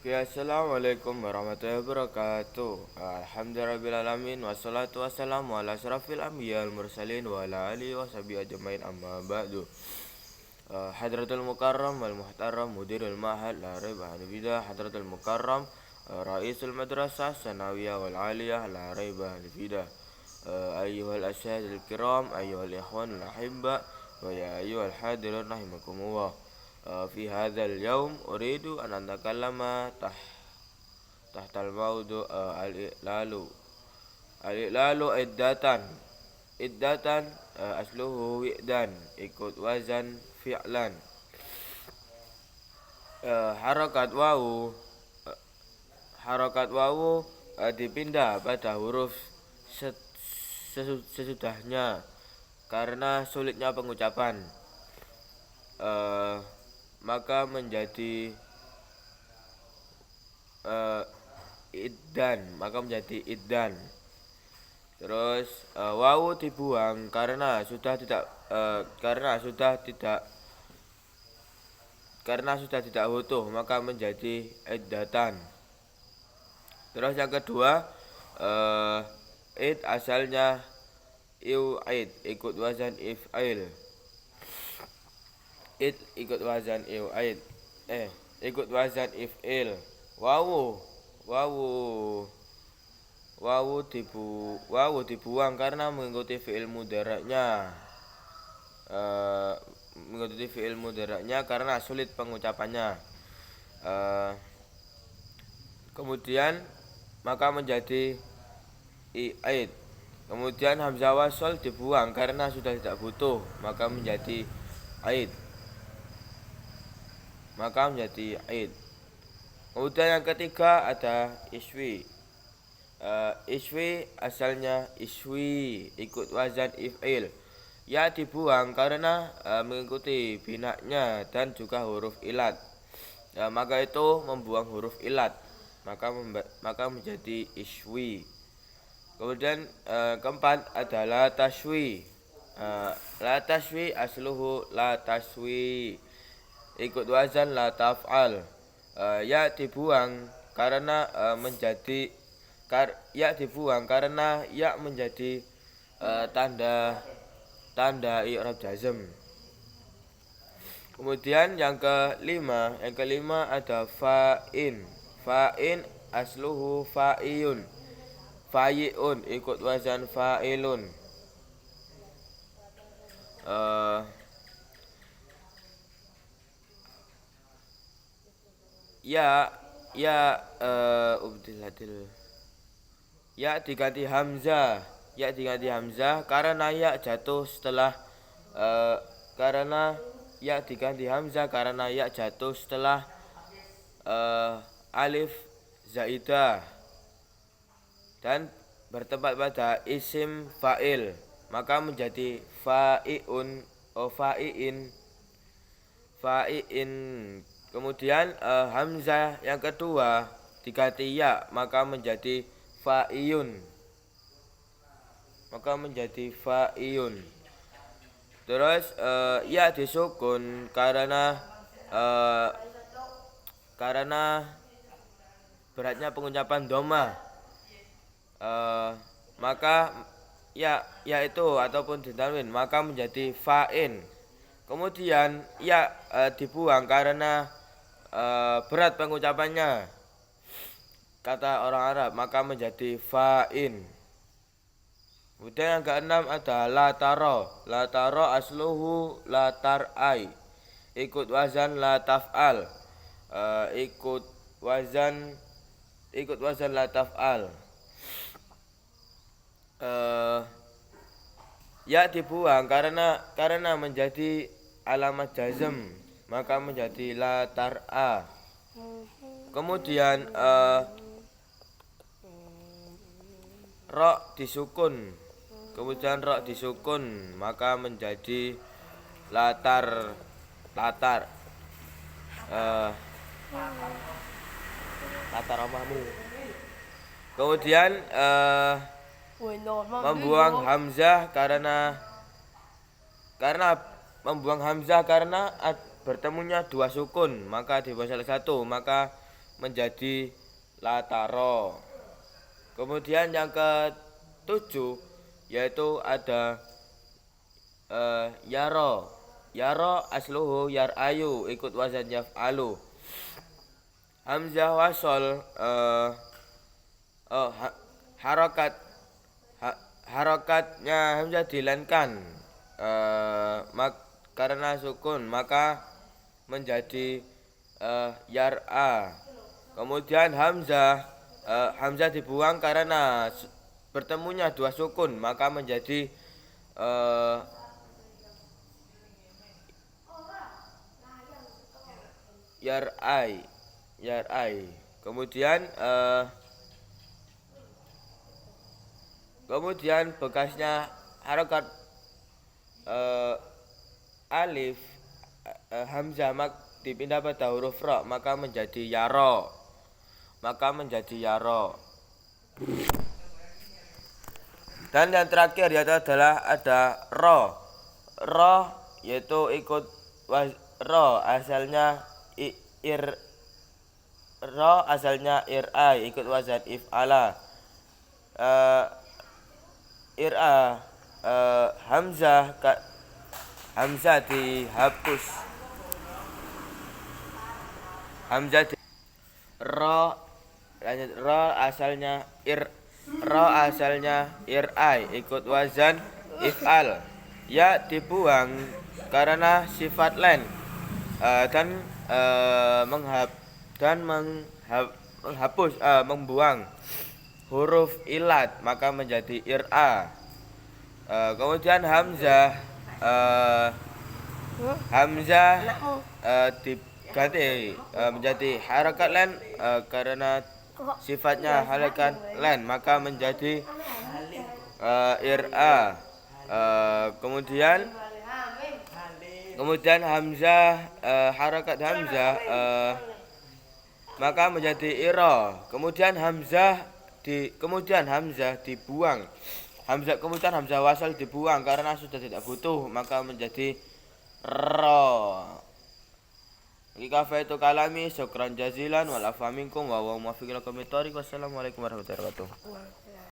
Oke, assalamualaikum warahmatullahi wabarakatuh. Alhamdulillahirrahmanirrahim. Wassalatu wassalamu ala asrafil anbiya wal mursalin wa ala alihi wa sahbihi ajmain amma ba'du. Hadratul Mukarram wal Muhtaram Mudirul Mahad la raiba bidah. Hadratul Mukarram Raisul Madrasah Sanawiyah wal Aliyah la raiba bidah. Ayyuhal asyhadul kiram, ayyuhal ikhwanul ahibba, wa ya ayyuhal hadirun rahimakumullah. في هذا اليوم أريد أن أتكلم تحت الموضوع الإقلال إدة أصله وئدان ikut wazan fi'lan. Harakat wawu dipindah pada huruf sesudahnya karena sulitnya pengucapan, maka menjadi iddan. Terus wawu dibuang karena sudah tidak utuh, maka menjadi iddatan. Terus yang kedua, id asalnya iu'id ikut wazan if'il. Ikut wazan if'il. Wawu dibuang karena mengikuti fi'il mudharaknya karena sulit pengucapannya. Kemudian maka menjadi i'id. Kemudian hamzah wasl dibuang karena sudah tidak butuh, maka menjadi aid. Kemudian yang ketiga ada iswi. Iswi asalnya iswi ikut wazan if'il. Ya dibuang karena mengikuti binaknya dan juga huruf ilat. Maka itu membuang huruf ilat, maka menjadi iswi. Kemudian keempat adalah taswi. La taswi asluhu la taswi ikut wazan la taf'al. Ya dibuang karena menjadi tanda i'rab jazm. Kemudian yang kelima ada fa'in. Fa'in asluhu fa'iun ikut wazan fa'ilun. Ya diganti hamzah. Karena ya jatuh setelah alif zaidah dan bertempat pada isim fa'il, maka menjadi fa'iin. Kemudian hamzah yang kedua diganti ya, maka menjadi fa'iyun. Terus ya disukun karena beratnya pengucapan dhamma. Maka ya itu ataupun ditanwin, maka menjadi fa'in. Kemudian ya dibuang karena berat pengucapannya, kata orang Arab, maka menjadi fa'in. Kemudian yang keenam ada la taro. La taro asluhu la tar'ai ikut wazan la taf'al. Ikut wazan la taf'al. Ya dibuang karena menjadi alamat jazm, maka menjadi la tar'a. Kemudian ra disukun, maka menjadi latar. Latar omahmu. Kemudian membuang hamzah karena bertemunya dua sukun, maka dibuang salah satu, maka menjadi lataro. Kemudian yang ketujuh yaitu ada yaro. Yaro asluhu yarayu, ikut wazan yaf'alu. Hamzah wasol harakatnya hamzah dilankan karena sukun maka menjadi yar'a. Kemudian hamzah dibuang karena bertemunya dua sukun maka menjadi yar'ai. Kemudian bekasnya harokat alif hamzah dipindah pada huruf ra maka menjadi yaro. Dan yang terakhir yaitu adalah ada ro. Ro yaitu ikut ro asalnya ir'ai, ikut wazan if'ala. Ir'a hamzah dihapus. Ro asalnya ir'ai, ikut wazan if'al. Ya dibuang karena sifat len membuang huruf ilat maka menjadi ir'a. Kemudian hamzah diganti menjadi harakat len karena sifatnya harakat len maka menjadi ir'a. Kemudian hamzah harakat hamzah maka menjadi ira. Kemudian hamzah dibuang. Kemudian hamzah wasal dibuang karena sudah tidak butuh maka menjadi ra. Kafaitu kalami syukran jazilan wal afa minkum wa huwa muwaffiq ila qomit thoriq. Wassalamualaikum warahmatullahi wabarakatuh.